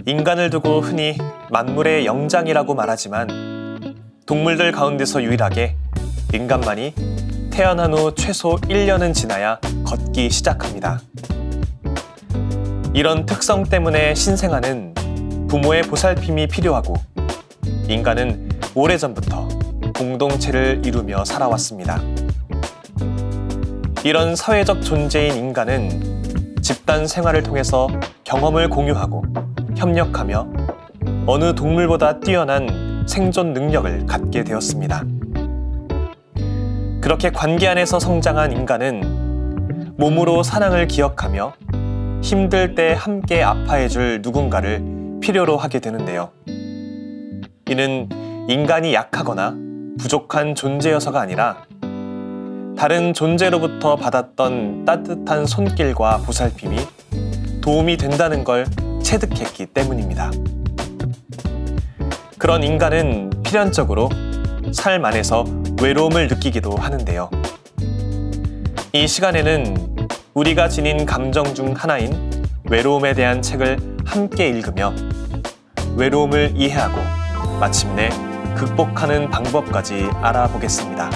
인간을 두고 흔히 만물의 영장이라고 말하지만 동물들 가운데서 유일하게 인간만이 태어난 후 최소 1년은 지나야 걷기 시작합니다. 이런 특성 때문에 신생아는 부모의 보살핌이 필요하고 인간은 오래전부터 공동체를 이루며 살아왔습니다. 이런 사회적 존재인 인간은 집단 생활을 통해서 경험을 공유하고 협력하며 어느 동물보다 뛰어난 생존 능력을 갖게 되었습니다. 그렇게 관계 안에서 성장한 인간은 몸으로 사랑을 기억하며 힘들 때 함께 아파해줄 누군가를 필요로 하게 되는데요. 이는 인간이 약하거나 부족한 존재여서가 아니라 다른 존재로부터 받았던 따뜻한 손길과 보살핌이 도움이 된다는 걸 체득했기 때문입니다. 그런 인간은 필연적으로 삶 안에서 외로움을 느끼기도 하는데요. 이 시간에는 우리가 지닌 감정 중 하나인 외로움에 대한 책을 함께 읽으며 외로움을 이해하고 마침내 극복하는 방법까지 알아보겠습니다.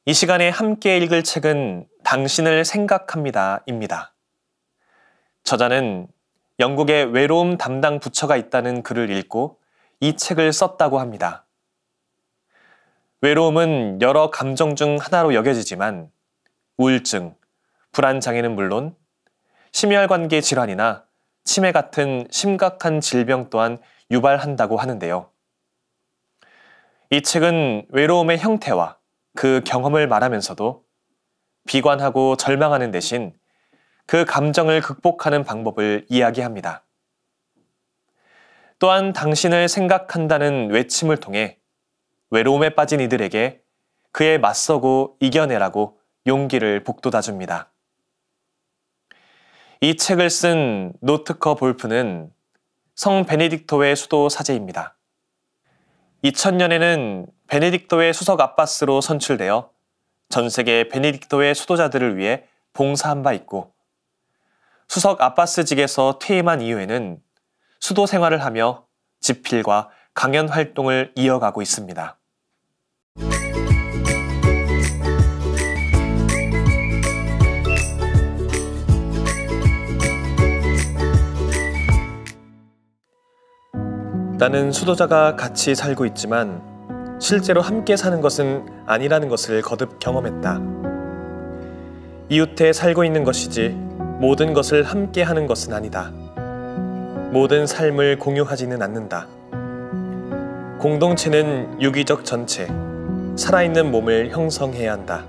이 시간에 함께 읽을 책은 당신을 생각합니다입니다. 저자는 영국에 외로움 담당 부처가 있다는 글을 읽고 이 책을 썼다고 합니다. 외로움은 여러 감정 중 하나로 여겨지지만 우울증, 불안장애는 물론 심혈관계 질환이나 치매 같은 심각한 질병 또한 유발한다고 하는데요. 이 책은 외로움의 형태와 그 경험을 말하면서도 비관하고 절망하는 대신 그 감정을 극복하는 방법을 이야기합니다. 또한 당신을 생각한다는 외침을 통해 외로움에 빠진 이들에게 그에 맞서고 이겨내라고 용기를 북돋아줍니다. 이 책을 쓴 노트커 볼프는 성 베네딕토의 수도 사제입니다. 2000년에는 베네딕토의 수석 아바스로 선출되어 전 세계 베네딕토의 수도자들을 위해 봉사한 바 있고 수석 아바스직에서 퇴임한 이후에는 수도 생활을 하며 집필과 강연 활동을 이어가고 있습니다. 나는 수도자가 같이 살고 있지만 실제로 함께 사는 것은 아니라는 것을 거듭 경험했다. 이웃에 살고 있는 것이지 모든 것을 함께 하는 것은 아니다. 모든 삶을 공유하지는 않는다. 공동체는 유기적 전체, 살아있는 몸을 형성해야 한다.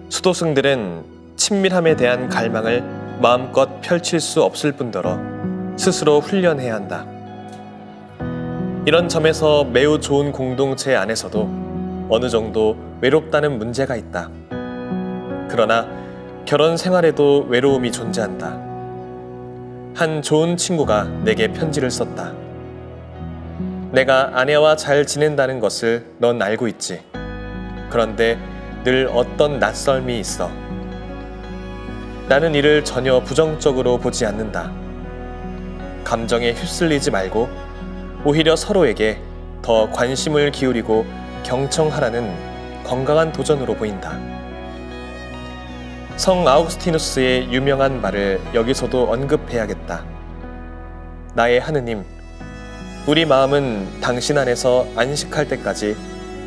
수도승들은 친밀함에 대한 갈망을 마음껏 펼칠 수 없을 뿐더러 스스로 훈련해야 한다. 이런 점에서 매우 좋은 공동체 안에서도 어느 정도 외롭다는 문제가 있다. 그러나 결혼 생활에도 외로움이 존재한다. 한 좋은 친구가 내게 편지를 썼다. 내가 아내와 잘 지낸다는 것을 넌 알고 있지. 그런데 늘 어떤 낯설미 있어. 나는 이를 전혀 부정적으로 보지 않는다. 감정에 휩쓸리지 말고 오히려 서로에게 더 관심을 기울이고 경청하라는 건강한 도전으로 보인다. 성 아우구스티누스의 유명한 말을 여기서도 언급해야겠다. 나의 하느님, 우리 마음은 당신 안에서 안식할 때까지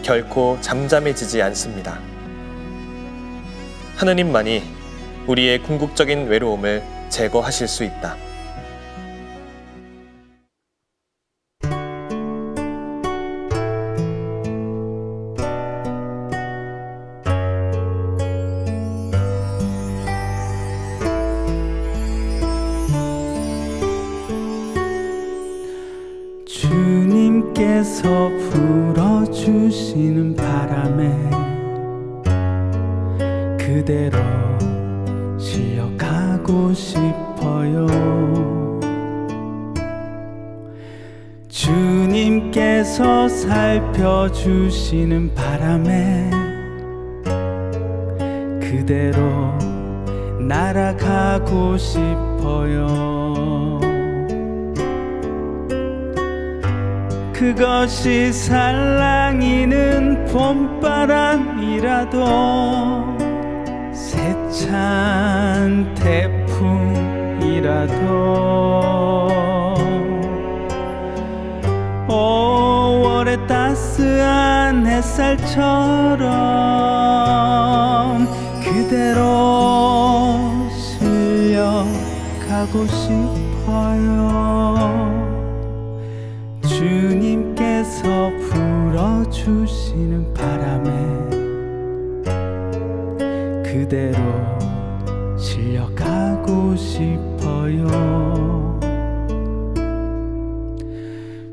결코 잠잠해지지 않습니다. 하느님만이 우리의 궁극적인 외로움을 제거하실 수 있다. 주님께서 불어주시는 바람에 그대로 쉬어가고 싶어요. 주님께서 주님께서 살펴주시는 바람에 그대로 날아가고 싶어요. 그것이 살랑이는 봄바람이라도 세찬 태풍이라도 5월의 따스한 햇살처럼 그대로 실려가고 싶어요. 주님께서 불어주시는 바람에 그대로 실려가고 싶어요.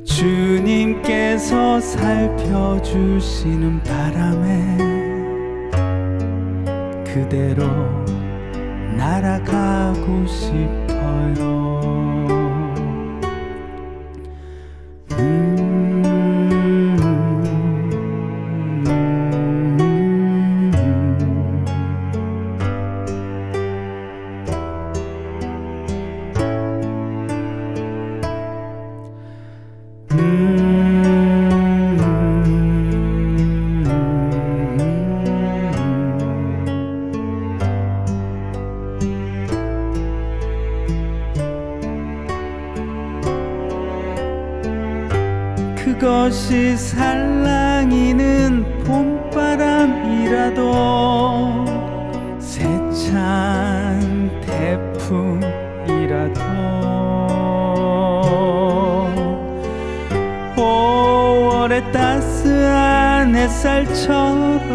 주님께서 살펴주시는 바람에 그대로 날아가고 싶어요. 그것이 살랑이는 봄바람이라도 세찬 태풍이라도 5월의 따스한 햇살처럼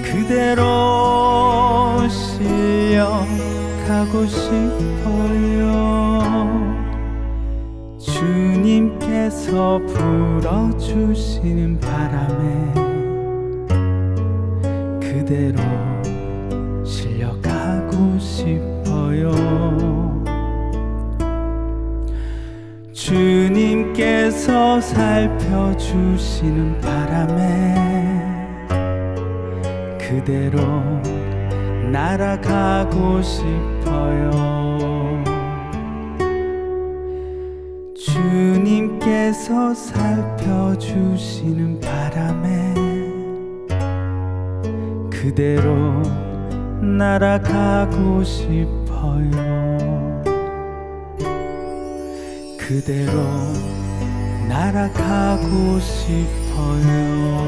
그대로 실려가고 싶어요. 주님께서 불어주시는 바람에 그대로 실려가고 싶어요. 주님께서 살펴주시는 바람에 그대로 날아가고 싶어요. 주님께서 살펴주시는 바람에 그대로 날아가고 싶어요. 그대로 날아가고 싶어요.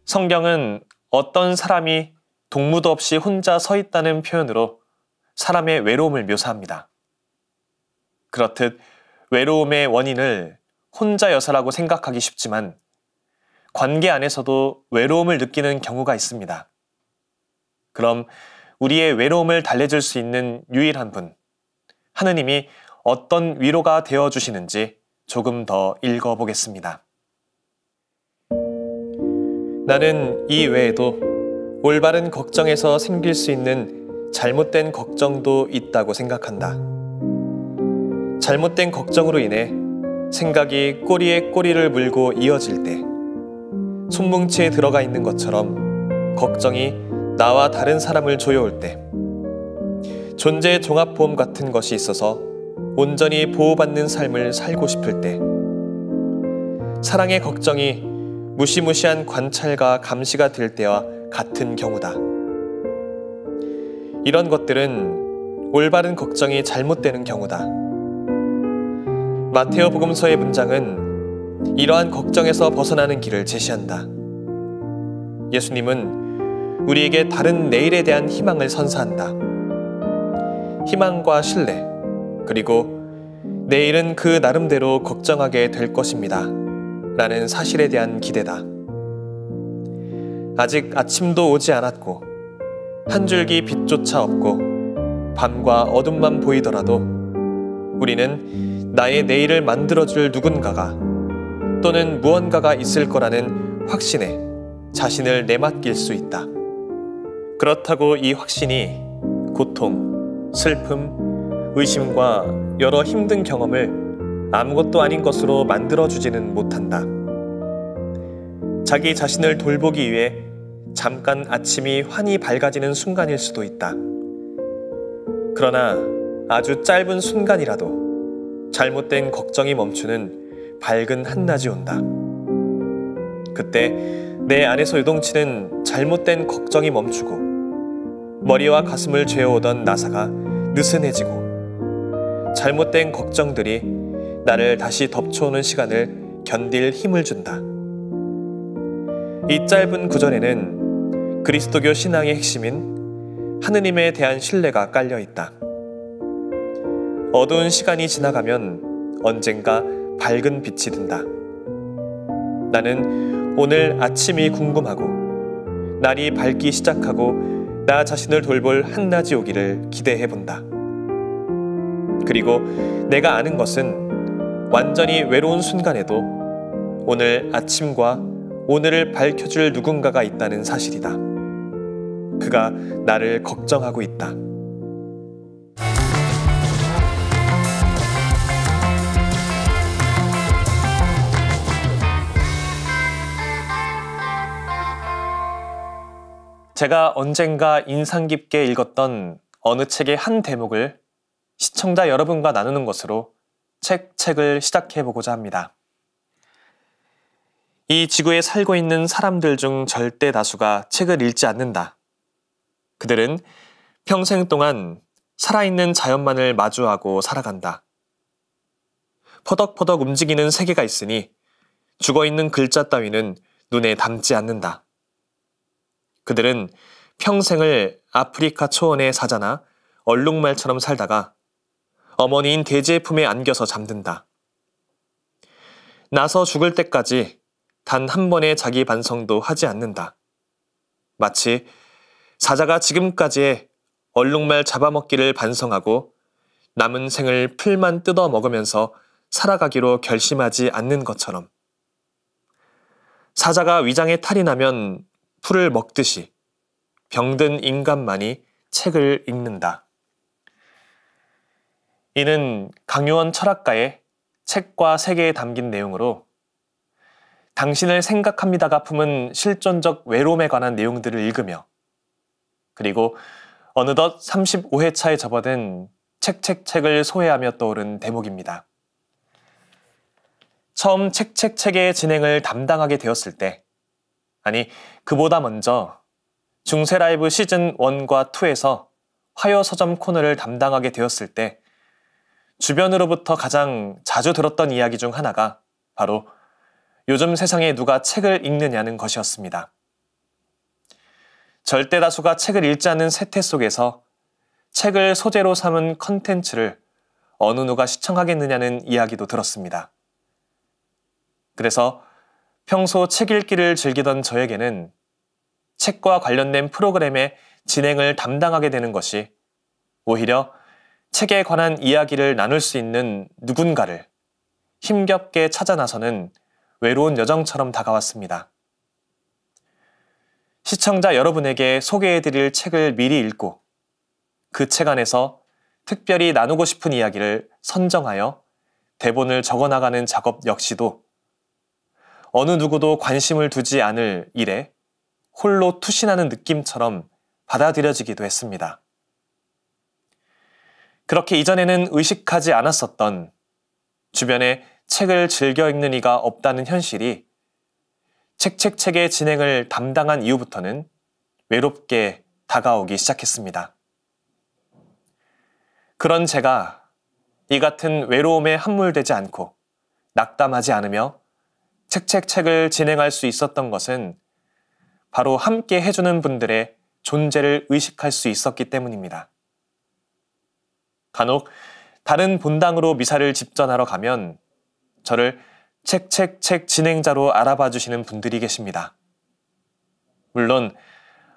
성경은 어떤 사람이 동무도 없이 혼자 서 있다는 표현으로 사람의 외로움을 묘사합니다. 그렇듯 외로움의 원인을 혼자여서라고 생각하기 쉽지만 관계 안에서도 외로움을 느끼는 경우가 있습니다. 그럼 우리의 외로움을 달래줄 수 있는 유일한 분, 하느님이 어떤 위로가 되어주시는지 조금 더 읽어보겠습니다. 나는 이 외에도 올바른 걱정에서 생길 수 있는 잘못된 걱정도 있다고 생각한다. 잘못된 걱정으로 인해 생각이 꼬리에 꼬리를 물고 이어질 때, 손뭉치에 들어가 있는 것처럼 걱정이 나와 다른 사람을 조여올 때, 존재 종합보험 같은 것이 있어서 온전히 보호받는 삶을 살고 싶을 때, 사랑의 걱정이 무시무시한 관찰과 감시가 될 때와 같은 경우다. 이런 것들은 올바른 걱정이 잘못되는 경우다. 마테오 복음서의 문장은 이러한 걱정에서 벗어나는 길을 제시한다. 예수님은 우리에게 다른 내일에 대한 희망을 선사한다. 희망과 신뢰, 그리고 내일은 그 나름대로 걱정하게 될 것입니다. 라는 사실에 대한 기대다. 아직 아침도 오지 않았고 한 줄기 빛조차 없고 밤과 어둠만 보이더라도 우리는 나의 내일을 만들어줄 누군가가 또는 무언가가 있을 거라는 확신에 자신을 내맡길 수 있다. 그렇다고 이 확신이 고통, 슬픔, 의심과 여러 힘든 경험을 아무것도 아닌 것으로 만들어주지는 못한다. 자기 자신을 돌보기 위해 잠깐 아침이 환히 밝아지는 순간일 수도 있다. 그러나 아주 짧은 순간이라도 잘못된 걱정이 멈추는 밝은 한낮이 온다. 그때 내 안에서 요동치는 잘못된 걱정이 멈추고 머리와 가슴을 죄어오던 나사가 느슨해지고 잘못된 걱정들이 나를 다시 덮쳐오는 시간을 견딜 힘을 준다. 이 짧은 구절에는 그리스도교 신앙의 핵심인 하느님에 대한 신뢰가 깔려 있다. 어두운 시간이 지나가면 언젠가 밝은 빛이 든다. 나는 오늘 아침이 궁금하고 날이 밝기 시작하고 나 자신을 돌볼 한낮이 오기를 기대해본다. 그리고 내가 아는 것은 완전히 외로운 순간에도 오늘 아침과 오늘을 밝혀줄 누군가가 있다는 사실이다. 그가 나를 걱정하고 있다. 제가 언젠가 인상 깊게 읽었던 어느 책의 한 대목을 시청자 여러분과 나누는 것으로 책을 시작해보고자 합니다. 이 지구에 살고 있는 사람들 중 절대 다수가 책을 읽지 않는다. 그들은 평생 동안 살아있는 자연만을 마주하고 살아간다. 퍼덕퍼덕 움직이는 세계가 있으니 죽어있는 글자 따위는 눈에 담지 않는다. 그들은 평생을 아프리카 초원의 사자나 얼룩말처럼 살다가 어머니인 돼지의 품에 안겨서 잠든다. 나서 죽을 때까지 단 한 번의 자기 반성도 하지 않는다. 마치 사자가 지금까지의 얼룩말 잡아먹기를 반성하고 남은 생을 풀만 뜯어 먹으면서 살아가기로 결심하지 않는 것처럼 사자가 위장에 탈이 나면 풀을 먹듯이 병든 인간만이 책을 읽는다. 이는 강요원 철학가의 책과 세계에 담긴 내용으로 당신을 생각합니다가 품은 실존적 외로움에 관한 내용들을 읽으며 그리고 어느덧 35회차에 접어든 책을 소회하며 떠오른 대목입니다. 처음 책의 진행을 담당하게 되었을 때, 아니 그보다 먼저 중세라이브 시즌 1과 2에서 화요 서점 코너를 담당하게 되었을 때 주변으로부터 가장 자주 들었던 이야기 중 하나가 바로 요즘 세상에 누가 책을 읽느냐는 것이었습니다. 절대 다수가 책을 읽지 않는 세태 속에서 책을 소재로 삼은 컨텐츠를 어느 누가 시청하겠느냐는 이야기도 들었습니다. 그래서 평소 책 읽기를 즐기던 저에게는 책과 관련된 프로그램의 진행을 담당하게 되는 것이 오히려 책에 관한 이야기를 나눌 수 있는 누군가를 힘겹게 찾아 나서는 외로운 여정처럼 다가왔습니다. 시청자 여러분에게 소개해드릴 책을 미리 읽고 그 책 안에서 특별히 나누고 싶은 이야기를 선정하여 대본을 적어나가는 작업 역시도 어느 누구도 관심을 두지 않을 일에 홀로 투신하는 느낌처럼 받아들여지기도 했습니다. 그렇게 이전에는 의식하지 않았었던 주변에 책을 즐겨 읽는 이가 없다는 현실이 책의 진행을 담당한 이후부터는 외롭게 다가오기 시작했습니다. 그런 제가 이 같은 외로움에 함몰되지 않고 낙담하지 않으며 책을 진행할 수 있었던 것은 바로 함께 해주는 분들의 존재를 의식할 수 있었기 때문입니다. 간혹 다른 본당으로 미사를 집전하러 가면 저를 책 진행자로 알아봐 주시는 분들이 계십니다. 물론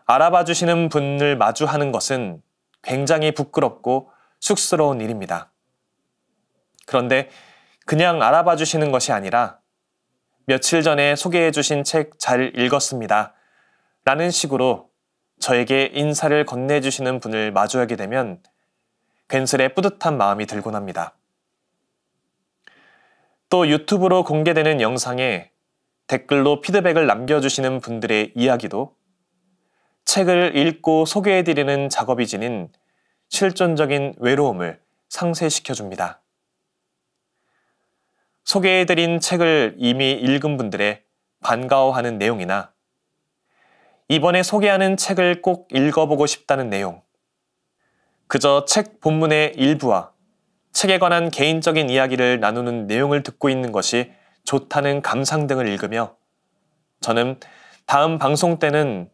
알아봐 주시는 분을 마주하는 것은 굉장히 부끄럽고 쑥스러운 일입니다. 그런데 그냥 알아봐 주시는 것이 아니라 며칠 전에 소개해 주신 책 잘 읽었습니다. 라는 식으로 저에게 인사를 건네주시는 분을 마주하게 되면 괜스레 뿌듯한 마음이 들곤 합니다. 또 유튜브로 공개되는 영상에 댓글로 피드백을 남겨주시는 분들의 이야기도 책을 읽고 소개해드리는 작업이 지닌 실존적인 외로움을 상쇄시켜줍니다. 소개해드린 책을 이미 읽은 분들의 반가워하는 내용이나 이번에 소개하는 책을 꼭 읽어보고 싶다는 내용, 그저 책 본문의 일부와 책에 관한 개인적인 이야기를 나누는 내용을 듣고 있는 것이 좋다는 감상 등을 읽으며 저는 다음 방송 때는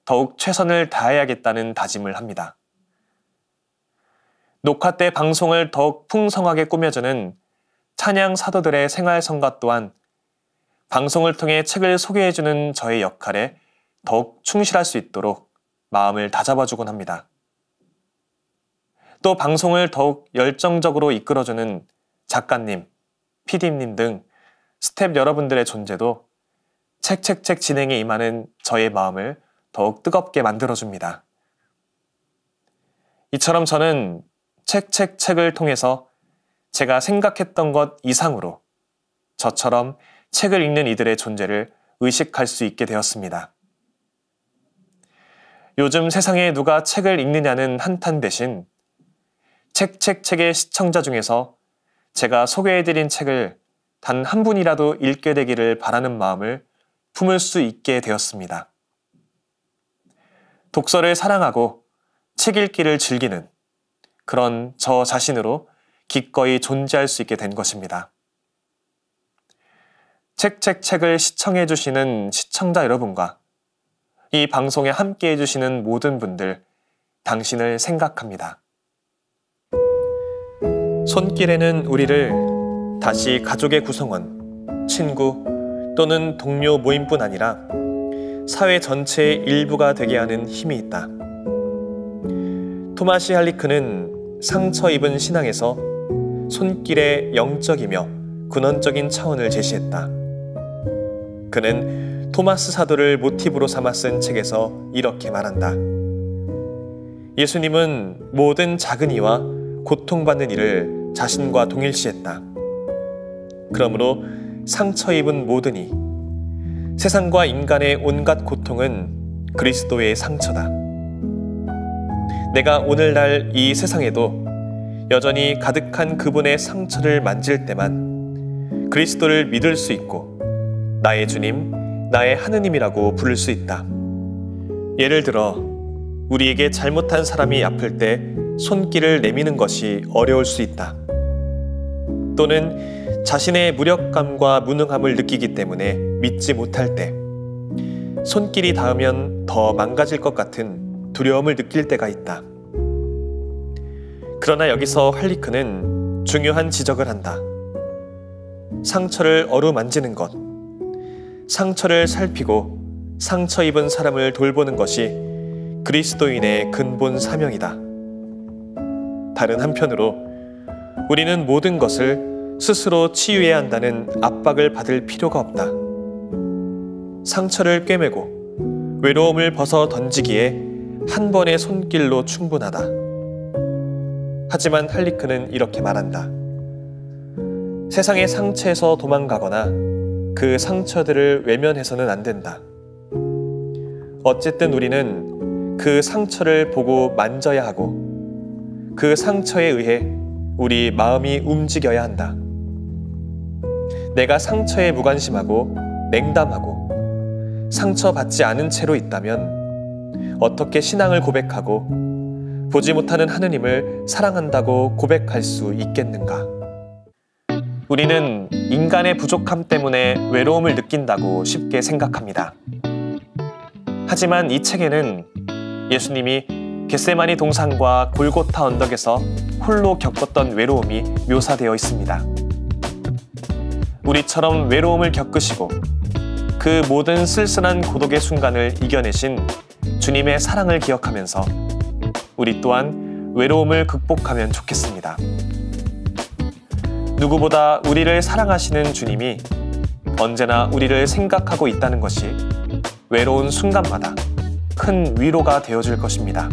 더욱 최선을 다해야겠다는 다짐을 합니다. 녹화 때 방송을 더욱 풍성하게 꾸며주는 찬양 사도들의 생활성가 또한 방송을 통해 책을 소개해주는 저의 역할에 더욱 충실할 수 있도록 마음을 다잡아주곤 합니다. 또 방송을 더욱 열정적으로 이끌어주는 작가님, PD님 등 스텝 여러분들의 존재도 책 진행에 임하는 저의 마음을 더욱 뜨겁게 만들어줍니다. 이처럼 저는 책을 통해서 제가 생각했던 것 이상으로 저처럼 책을 읽는 이들의 존재를 의식할 수 있게 되었습니다. 요즘 세상에 누가 책을 읽느냐는 한탄 대신 책의 시청자 중에서 제가 소개해드린 책을 단 한 분이라도 읽게 되기를 바라는 마음을 품을 수 있게 되었습니다. 독서를 사랑하고 책 읽기를 즐기는 그런 저 자신으로 기꺼이 존재할 수 있게 된 것입니다. 책을 시청해 주시는 시청자 여러분과 이 방송에 함께 해주시는 모든 분들, 당신을 생각합니다. 손길에는 우리를 다시 가족의 구성원, 친구 또는 동료 모임뿐 아니라 사회 전체의 일부가 되게 하는 힘이 있다. 토마시 할리크는 상처 입은 신앙에서 손길의 영적이며 근원적인 차원을 제시했다. 그는 토마스 사도를 모티브로 삼아 쓴 책에서 이렇게 말한다. 예수님은 모든 작은 이와 고통받는 이를 자신과 동일시했다. 그러므로 상처 입은 모든 이, 세상과 인간의 온갖 고통은 그리스도의 상처다. 내가 오늘날 이 세상에도 여전히 가득한 그분의 상처를 만질 때만 그리스도를 믿을 수 있고 나의 주님, 나의 하느님이라고 부를 수 있다. 예를 들어 우리에게 잘못한 사람이 아플 때 손길을 내미는 것이 어려울 수 있다. 또는 자신의 무력감과 무능함을 느끼기 때문에 믿지 못할 때 손길이 닿으면 더 망가질 것 같은 두려움을 느낄 때가 있다. 그러나 여기서 할리크는 중요한 지적을 한다. 상처를 어루만지는 것, 상처를 살피고 상처 입은 사람을 돌보는 것이 그리스도인의 근본 사명이다. 다른 한편으로 우리는 모든 것을 스스로 치유해야 한다는 압박을 받을 필요가 없다. 상처를 꿰매고 외로움을 벗어 던지기에 한 번의 손길로 충분하다. 하지만 할리크는 이렇게 말한다. 세상의 상처에서 도망가거나 그 상처들을 외면해서는 안 된다. 어쨌든 우리는 그 상처를 보고 만져야 하고 그 상처에 의해 우리 마음이 움직여야 한다. 내가 상처에 무관심하고 냉담하고 상처받지 않은 채로 있다면 어떻게 신앙을 고백하고 보지 못하는 하느님을 사랑한다고 고백할 수 있겠는가? 우리는 인간의 부족함 때문에 외로움을 느낀다고 쉽게 생각합니다. 하지만 이 책에는 예수님이 겟세마니 동산과 골고타 언덕에서 홀로 겪었던 외로움이 묘사되어 있습니다. 우리처럼 외로움을 겪으시고 그 모든 쓸쓸한 고독의 순간을 이겨내신 주님의 사랑을 기억하면서 우리 또한 외로움을 극복하면 좋겠습니다. 누구보다 우리를 사랑하시는 주님이 언제나 우리를 생각하고 있다는 것이 외로운 순간마다 큰 위로가 되어줄 것입니다.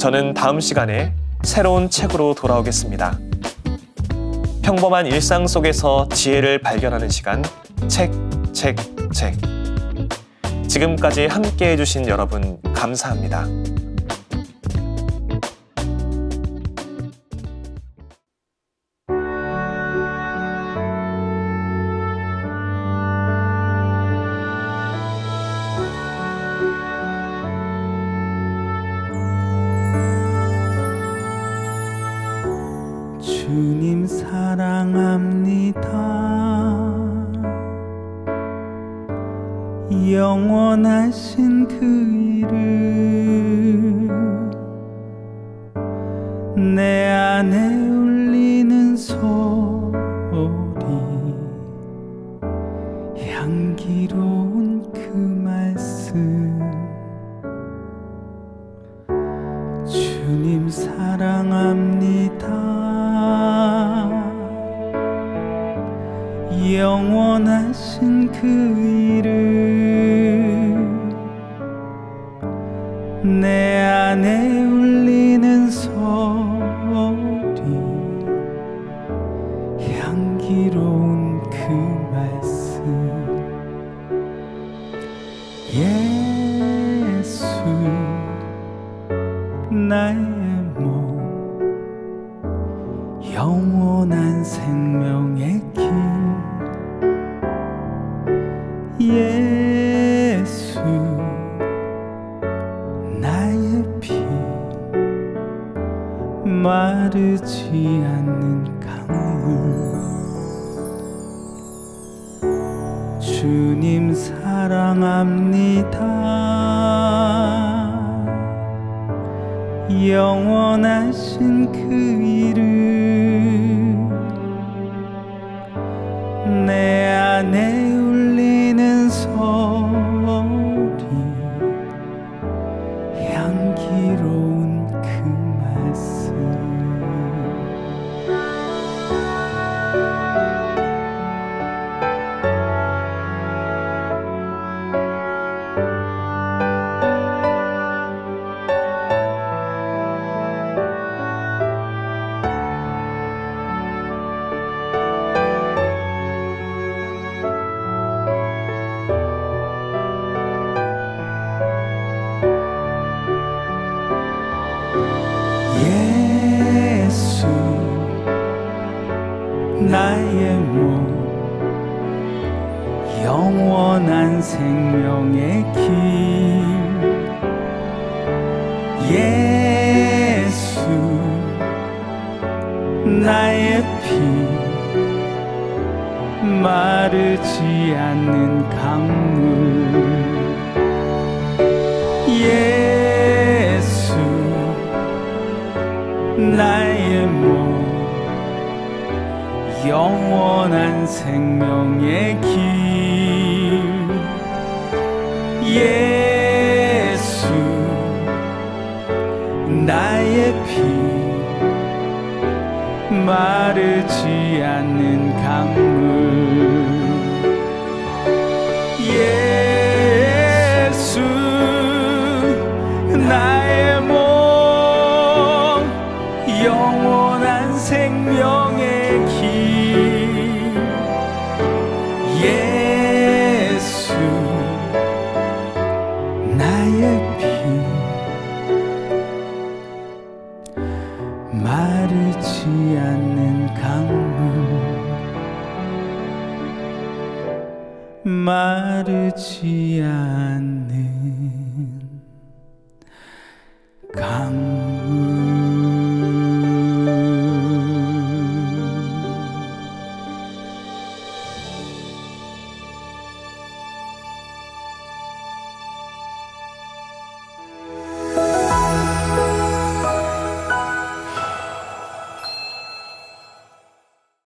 저는 다음 시간에 새로운 책으로 돌아오겠습니다. 평범한 일상 속에서 지혜를 발견하는 시간, 책. 지금까지 함께 해주신 여러분 감사합니다. 주님 사랑합니다. 영원하신 그 이름 내 안에 울리는 소리 향기로운 그 말씀 주님 사랑합니다. 영원하신 그 이름 내 안에 울리는 소리 향기로운 그 말씀 예수 나의 몸 영원한 생명의 길 예수 나의 피 마르지 않는 강물 주님 사랑합니다. 영원하신 그 이름 내 안에 울리는 소리 향기로운 그 말씀 예수 나의 몸 영원한 생명의 길 예수 나의 피 마르지 않는 강물 예수 나의 몸 영원한 생명의 길 예수 나의 피 마르지 않는 강물 예수 나의 몸 영원한 생명의 길 예수 나의 피 마르지 않는 강물 마르지 않는 강물